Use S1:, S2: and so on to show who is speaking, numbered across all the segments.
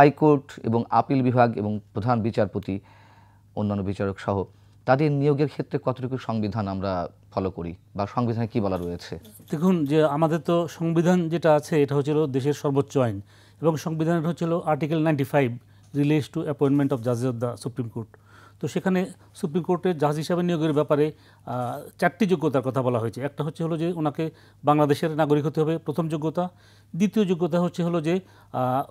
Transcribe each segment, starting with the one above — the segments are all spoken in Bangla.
S1: হাইকোর্ট এবং আপিল বিভাগ এবং প্রধান বিচারপতি অন্যান্য বিচারক সহ তাদের নিয়োগের ক্ষেত্রে কতটুকু সংবিধান আমরা ফলো করি বা সংবিধানে কি বলা রয়েছে?
S2: দেখুন, যে আমাদের তো সংবিধান যেটা আছে এটা হচ্ছিল দেশের সর্বোচ্চ আইন, এবং সংবিধানের হচ্ছিল article 95 relates to appointment of জাজেস অফ দ্য সুপ্রিম কোর্ট। তো সেখানে সুপ্রিম কোর্টের জাজ হিসাবে নিয়োগের ব্যাপারে 4টি যোগ্যতার কথা বলা হয়েছে। একটা হলো যে ওনাকে বাংলাদেশের নাগরিক হতে হবে, প্রথম যোগ্যতা। দ্বিতীয় যোগ্যতা হলো যে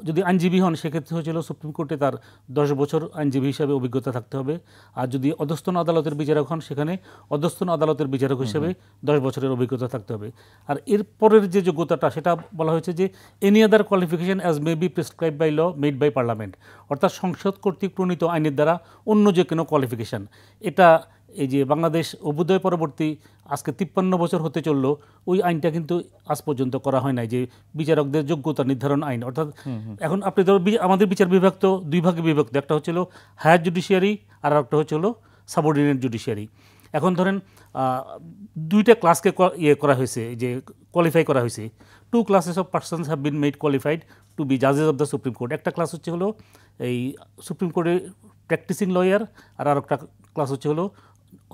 S2: যদি আইনজীবী হন সেক্ষেত্রে সুপ্রিম কোর্টে তার 10 বছর আইনজীবী হিসাবে অভিজ্ঞতা থাকতে হবে। আর যদি অধস্তন আদালতের বিচারক হন সেখানে অধস্তন আদালতের বিচারক হিসেবে 10 বছরের অভিজ্ঞতা থাকতে হবে। আর এর পরের যে যোগ্যতাটা সেটা বলা হয়েছে যে any other qualification as may be prescribe by law made by Parliament, অর্থাৎ সংসদ কর্তৃক প্রণীত আইনের দ্বারা অন্য যে কোনো কোয়ালিফিকেশান। এটা এই যে বাংলাদেশ অভ্যুদয় পরবর্তী আজকে 53 বছর হতে চলল, ওই আইনটা কিন্তু আজ পর্যন্ত করা হয় নাই, যে বিচারকদের যোগ্যতা নির্ধারণ আইন। অর্থাৎ এখন আপনি ধরো আমাদের বিচার বিভাগ তো 2 ভাগে বিভক্ত, একটা হচ্ছিল হায়ার জুডিশিয়ারি আর একটা হলো সাবঅর্ডিনেট জুডিশিয়ারি। এখন ধরেন 2টা ক্লাসকে করা হয়েছে, যে কোয়ালিফাই করা হয়েছে। 2 classes of persons have been made qualified to be judges of the Supreme Court. একটা ক্লাস হলো এই সুপ্রিম কোর্টের প্র্যাকটিসিং লয়ার, আর আরেকটা ক্লাস হলো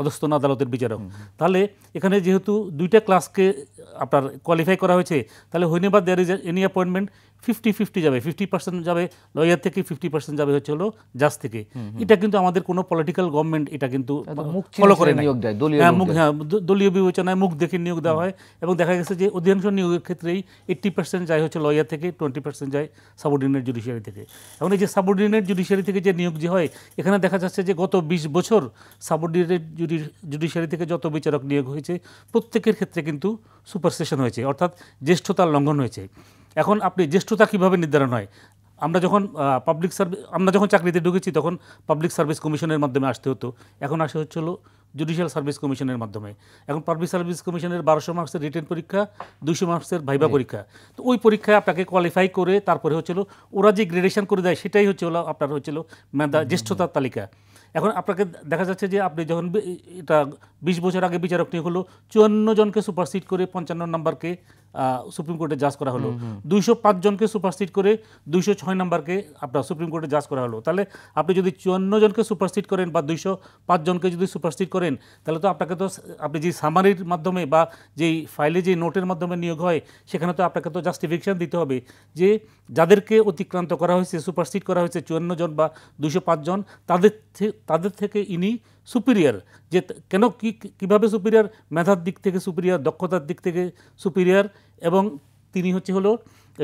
S2: অধস্তন আদালতের বিচারক। তাহলে এখানে যেহেতু 2টা ক্লাসকে আপনার কোয়ালিফাই করা হয়েছে, তাহলে হুইনেভার দেয়ার ইজ এনি অ্যাপয়েন্টমেন্ট 50-50 যাবে, 50% যাবে লয়ার থেকে, 50% যাবে হলো জাজ থেকে। এটা কিন্তু আমাদের কোনো পলিটিক্যাল গভর্নমেন্ট এটা কিন্তু ফলো করে না। দলীয় বিবেচনায় মুখ দেখে নিয়োগ দেওয়া হয়, এবং দেখা গেছে যে অধিকাংশ নিয়োগের ক্ষেত্রেই 80% যায় লয়ার থেকে, 20% যায় সাবঅর্ডিনেট জুডিশিয়ারি থেকে। এখন এই যে সাবঅর্ডিনেট জুডিশিয়ারি থেকে যে নিয়োগ যে হয়, এখানে দেখা যাচ্ছে যে গত 20 বছর সাবঅর্ডিনেট জুডিশিয়ারি থেকে যত বিচারক নিয়োগ হয়েছে প্রত্যেকের ক্ষেত্রে কিন্তু সুপারসেশন হয়েছে, অর্থাৎ জ্যেষ্ঠতার লঙ্ঘন হয়েছে। এখন আপনি জ্যেষ্ঠতা কীভাবে নির্ধারণ হয়? আমরা যখন চাকরিতে ঢুকেছি তখন পাবলিক সার্ভিস কমিশনের মাধ্যমে আসতে হতো, এখন আসে হলো জুডিশিয়াল সার্ভিস কমিশনের মাধ্যমে। এখন পাবলিক সার্ভিস কমিশনের 1200 মার্কসের রিটেন পরীক্ষা, 200 মার্কসের ভাইবা পরীক্ষা। তো ওই পরীক্ষায় আপনাকে কোয়ালিফাই করে তারপরে ওরা যে গ্রেডেশন করে দেয় সেটাই আপনার জ্যেষ্ঠতার তালিকা। এখন আপনাকে দেখা যাচ্ছে যে আপনি যখন এটা 20 বছর আগে বিচারক নিয়োগ হলো, 54 জনকে সুপারসিড করে 55 নম্বরকে সুপ্রিম কোর্টে জাজ করা হলো, 205 জনকে সুপারসিড করে 206 নম্বরকে আপনার সুপ্রিম কোর্টে জাজ করা হলো। তাহলে আপনি যদি 54 জনকে সুপারসিড করেন বা 205 জনকে যদি সুপারসিড করেন, তাহলে তো আপনি যে সামারির মাধ্যমে বা যেই ফাইলে যে নোটের মাধ্যমে নিয়োগ হয় সেখানে তো আপনাকে তো জাস্টিফিকেশন দিতে হবে যে যাদেরকে অতিক্রান্ত করা হয়েছে, সুপারসিড করা হয়েছে 54 জন বা 205 জন, তাদের থেকে ইনি সুপিরিয়ার। যে কেন কীভাবে সুপিরিয়ার? মেধার দিক থেকে সুপিরিয়ার, দক্ষতার দিক থেকে সুপিরিয়ার, এবং তিনি হলো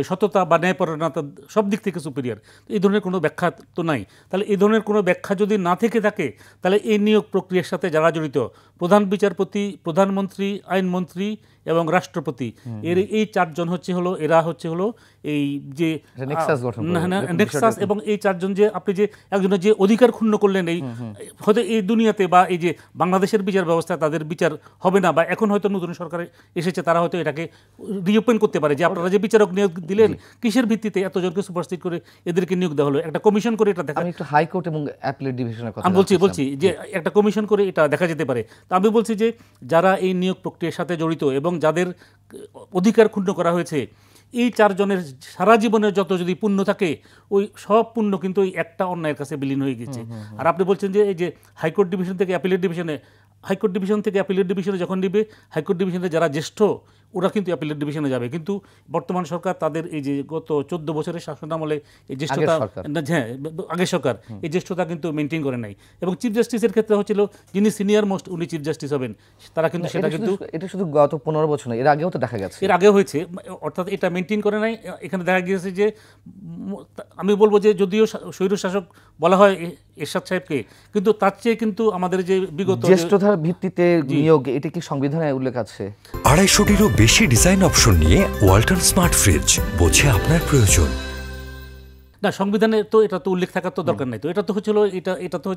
S2: সততা বা ন্যায়পরায়ণতা সব দিক থেকে সুপিরিয়ার। এই ধরনের কোনো ব্যাখ্যা তো নাই। তাহলে এই ধরনের কোনো ব্যাখ্যা যদি না থেকে থাকে, তাহলে এই নিয়োগ প্রক্রিয়ার সাথে যারা জড়িত, প্রধান বিচারপতি, প্রধানমন্ত্রী, আইনমন্ত্রী এবং রাষ্ট্রপতি, এই 4 জন এরা এই যে নেক্সাস, এবং এই 4 জন যে আপনি যে একজনের যে অধিকার ক্ষুণ্ণ করলেন, এই হয়তো এই দুনিয়াতে বা এই যে বাংলাদেশের বিচার ব্যবস্থা তাদের বিচার হবে না, বা এখন হয়তো নতুন সরকারে এসেছে তারা হয়তো এটাকে রিওপেন করতে পারে যে আপনারা যে বিচারক নিয়োগ দিলেন কিসের ভিত্তিতে এতজনকে সুপারসিড করে এদেরকে নিয়োগ দেওয়া হলো। একটা কমিশন করে এটা দেখা,
S1: আমি একটু হাইকোর্ট এবং অ্যাপিলেট ডিভিশনের কথা
S2: আমি বলছি যে একটা কমিশন করে এটা দেখা যেতে পারে। তা আমি বলছি যে যারা এই নিয়োগ প্রক্রিয়ার সাথে জড়িত এবং যাদের অধিকার ক্ষুণ্ণ করা হয়েছে, এই 4 জনের সারা জীবনের যত যদি পুণ্য থাকে, ওই সব পুণ্য কিন্তু ওই একটা অন্যায়ের কাছে বিলীন হয়ে গেছে। আর আপনি বলছেন যে এই যে হাইকোর্ট ডিভিশন থেকে অ্যাপিলেট ডিভিশনে, হাইকোর্ট ডিভিশন থেকে অ্যাপিলেট ডিভিশনে যখন দিবে, হাইকোর্ট ডিভিশনে যারা জ্যেষ্ঠ ওরা কিন্তু অ্যাপিলেট ডিভিশনে যাবে। কিন্তু বর্তমান সরকার তাদের এই যে গত 14 বছরের শাসনামলে এই জ্যেষ্ঠতা, হ্যাঁ আগের সরকার এই জ্যেষ্ঠতা কিন্তু মেনটেন করে নাই। এবং চিফ জাস্টিসের ক্ষেত্রে যিনি সিনিয়র মোস্ট উনি চিফ জাস্টিস হবেন, তারা কিন্তু সেটা কিন্তু
S1: এটা শুধু গত 15 বছর না, এর আগেও তো দেখা গেছে,
S2: এর আগেও হয়েছে, অর্থাৎ এটা মেনটেন করে নাই। এখানে দেখা গিয়েছে যে আমি বলবো যে যদিও স্বৈরশাসক বলা হয় এরশাদ সাহেবকে, কিন্তু তার চেয়ে কিন্তু আমাদের যে বিগত
S1: জ্যেষ্ঠতার ভিত্তিতে নিয়োগ, এটা কি সংবিধানে উল্লেখ আছে?
S3: 250-টিরও বেশি ডিজাইন অপশন নিয়ে ওয়ালটন স্মার্ট ফ্রিজ, বোঝে আপনার প্রয়োজন।
S2: না, সংবিধানে তো এটা তো উল্লেখ থাকার তো দরকার নাই। তো এটা তো এটা তো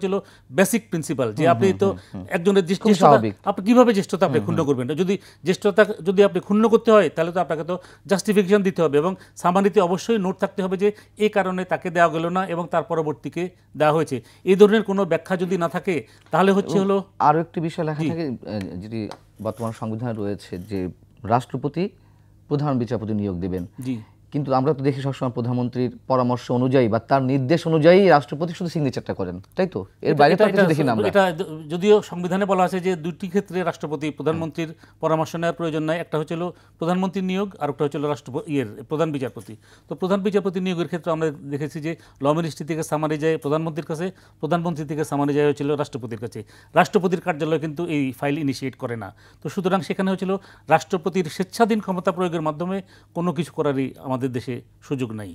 S2: বেসিক প্রিন্সিপাল যে আপনি তো একজনের জ্যেষ্ঠতা, আপনি কীভাবে জ্যেষ্ঠতা আপনি ক্ষুণ্ণ করবেন। যদি জ্যেষ্ঠতা যদি আপনি ক্ষুণ্ণ করতে হয়, তাহলে তো আপনাকে তো জাস্টিফিকেশন দিতে হবে, এবং সামানিতে অবশ্যই নোট থাকতে হবে যে এই কারণে তাকে দেওয়া গেল না এবং তার পরবর্তীকে দেওয়া হয়েছে। এই ধরনের কোনো ব্যাখ্যা যদি না থাকে, তাহলে
S1: আরও একটি বিষয় লেখা থাকে যেটি বর্তমান সংবিধানে রয়েছে, যে রাষ্ট্রপতি প্রধান বিচারপতি নিয়োগ দেবেন। কিন্তু আমরা তো দেখি সবসময় প্রধানমন্ত্রীর পরামর্শ অনুযায়ী বা তার নির্দেশ অনুযায়ী রাষ্ট্রপতি শুধু সিগনেচারটা করেন, তাই তো? এর বাইরে তো আর কিছু দেখি না আমরা।
S2: এটা যদিও সংবিধানে বলা আছে যে দুটি ক্ষেত্রে রাষ্ট্রপতি প্রধানমন্ত্রীর পরামর্শ নেওয়ার প্রয়োজন নাই, একটা হচ্ছিল প্রধানমন্ত্রীর নিয়োগ আর একটা হচ্ছিল প্রধান বিচারপতি। তো প্রধান বিচারপতি নিয়োগের ক্ষেত্রে আমরা দেখেছি যে ল মিনিস্ট্রি থেকে সামারি যায় প্রধানমন্ত্রীর কাছে, প্রধানমন্ত্রী থেকে সামারি যায় হচ্ছিল রাষ্ট্রপতির কাছে। রাষ্ট্রপতির কার্যালয় কিন্তু এই ফাইল ইনিশিয়েট করে না। তো সুতরাং সেখানে হচ্ছিল রাষ্ট্রপতির স্বেচ্ছাধীন ক্ষমতা প্রয়োগের মাধ্যমে কোনো কিছু করারই আমাদের দেশে সুযোগ নাই।